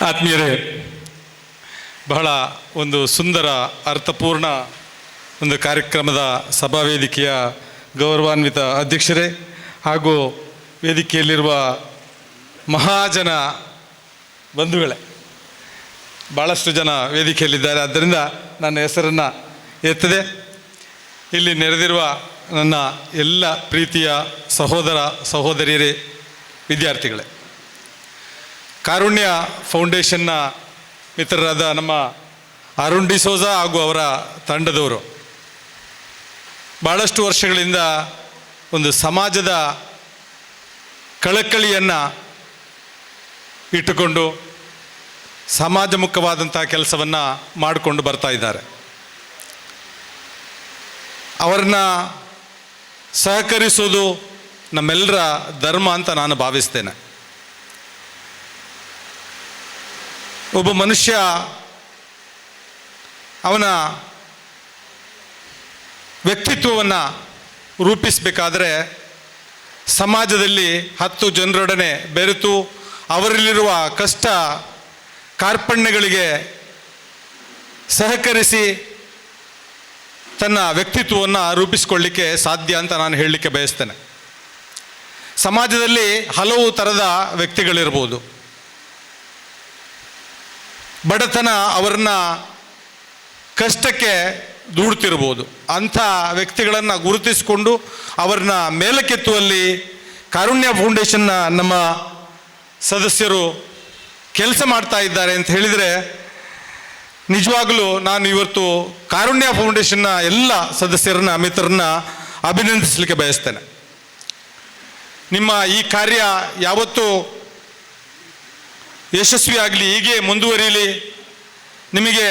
ಆತ್ಮೀಯರೇ, ಬಹಳ ಒಂದು ಸುಂದರ ಅರ್ಥಪೂರ್ಣ ಒಂದು ಕಾರ್ಯಕ್ರಮದ ಸಭಾವೇದಿಕೆಯ ಗೌರವಾನ್ವಿತ ಅಧ್ಯಕ್ಷರೇ ಹಾಗೂ ವೇದಿಕೆಯಲ್ಲಿರುವ ಮಹಾಜನ ಬಂಧುಗಳೇ, ಭಾಳಷ್ಟು ಜನ ವೇದಿಕೆಯಲ್ಲಿದ್ದಾರೆ. ಆದ್ದರಿಂದ ನನ್ನ ಹೆಸರನ್ನು ಎತ್ತದೆ. ಇಲ್ಲಿ ನೆರೆದಿರುವ ನನ್ನ ಎಲ್ಲ ಪ್ರೀತಿಯ ಸಹೋದರ ಸಹೋದರಿಯರೇ, ವಿದ್ಯಾರ್ಥಿಗಳೇ, ಕಾರುಣ್ಯ ಫೌಂಡೇಶನ್ನ ಮಿತ್ರರಾದ ನಮ್ಮ ಅರುಣ್ ಡಿಸೋಜ ಹಾಗೂ ಅವರ ತಂಡದವರು ಭಾಳಷ್ಟು ವರ್ಷಗಳಿಂದ ಒಂದು ಸಮಾಜದ ಕಳಕಳಿಯನ್ನು ಇಟ್ಟುಕೊಂಡು ಸಮಾಜಮುಖವಾದಂಥ ಕೆಲಸವನ್ನು ಮಾಡಿಕೊಂಡು ಬರ್ತಾ ಇದ್ದಾರೆ. ಅವರನ್ನ ಸಹಕರಿಸೋದು ನಮ್ಮೆಲ್ಲರ ಧರ್ಮ ಅಂತ ನಾನು ಭಾವಿಸ್ತೇನೆ. ಒಬ್ಬ ಮನುಷ್ಯ ಅವನ ವ್ಯಕ್ತಿತ್ವವನ್ನು ರೂಪಿಸಬೇಕಾದರೆ ಸಮಾಜದಲ್ಲಿ 10 ಜನರೊಡನೆ ಬೆರೆತು ಅವರಲ್ಲಿರುವ ಕಷ್ಟ ಕಾರ್ಪಣ್ಯಗಳಿಗೆ ಸಹಕರಿಸಿ ತನ್ನ ವ್ಯಕ್ತಿತ್ವವನ್ನು ರೂಪಿಸಿಕೊಳ್ಳಿಕ್ಕೆ ಸಾಧ್ಯ ಅಂತ ನಾನು ಹೇಳಲಿಕ್ಕೆ ಬಯಸ್ತೇನೆ. ಸಮಾಜದಲ್ಲಿ ಹಲವು ಥರದ ವ್ಯಕ್ತಿಗಳಿರ್ಬೋದು. ಬಡತನ ಅವರನ್ನ ಕಷ್ಟಕ್ಕೆ ದೂಡ್ತಿರ್ಬೋದು. ಅಂಥ ವ್ಯಕ್ತಿಗಳನ್ನು ಗುರುತಿಸಿಕೊಂಡು ಅವರನ್ನ ಮೇಲಕ್ಕೆತ್ತುವಲ್ಲಿ ಕಾರುಣ್ಯ ಫೌಂಡೇಶನ್ನ ನಮ್ಮ ಸದಸ್ಯರು ಕೆಲಸ ಮಾಡ್ತಾ ಇದ್ದಾರೆ ಅಂತ ಹೇಳಿದರೆ ನಿಜವಾಗಲೂ ನಾನು ಇವತ್ತು ಕಾರುಣ್ಯ ಫೌಂಡೇಶನ್ನ ಎಲ್ಲ ಸದಸ್ಯರನ್ನ ಮಿತ್ರರನ್ನ ಅಭಿನಂದಿಸಲಿಕ್ಕೆ ಬಯಸ್ತೇನೆ. ನಿಮ್ಮ ಈ ಕಾರ್ಯ ಯಾವತ್ತೂ ಯಶಸ್ವಿಯಾಗಲಿ, ಹೀಗೆ ಮುಂದುವರಿಯಲಿ. ನಿಮಗೆ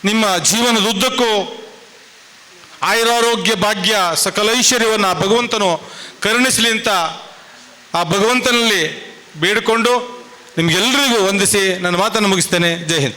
ನಿಮ್ಮ ಜೀವನದುದ್ದಕ್ಕೂ ಆಯುರಾರೋಗ್ಯ ಭಾಗ್ಯ ಸಕಲ ಐಶ್ವರ್ಯವನ್ನು ಭಗವಂತನು ಕರುಣಿಸಲಿ ಅಂತ ಆ ಭಗವಂತನಲ್ಲಿ ಬೇಡಿಕೊಂಡು ನಿಮಗೆಲ್ಲರಿಗೂ ವಂದಿಸಿ ನನ್ನ ಮಾತನ್ನು ಮುಗಿಸ್ತೇನೆ. ಜೈ ಹಿಂದ್.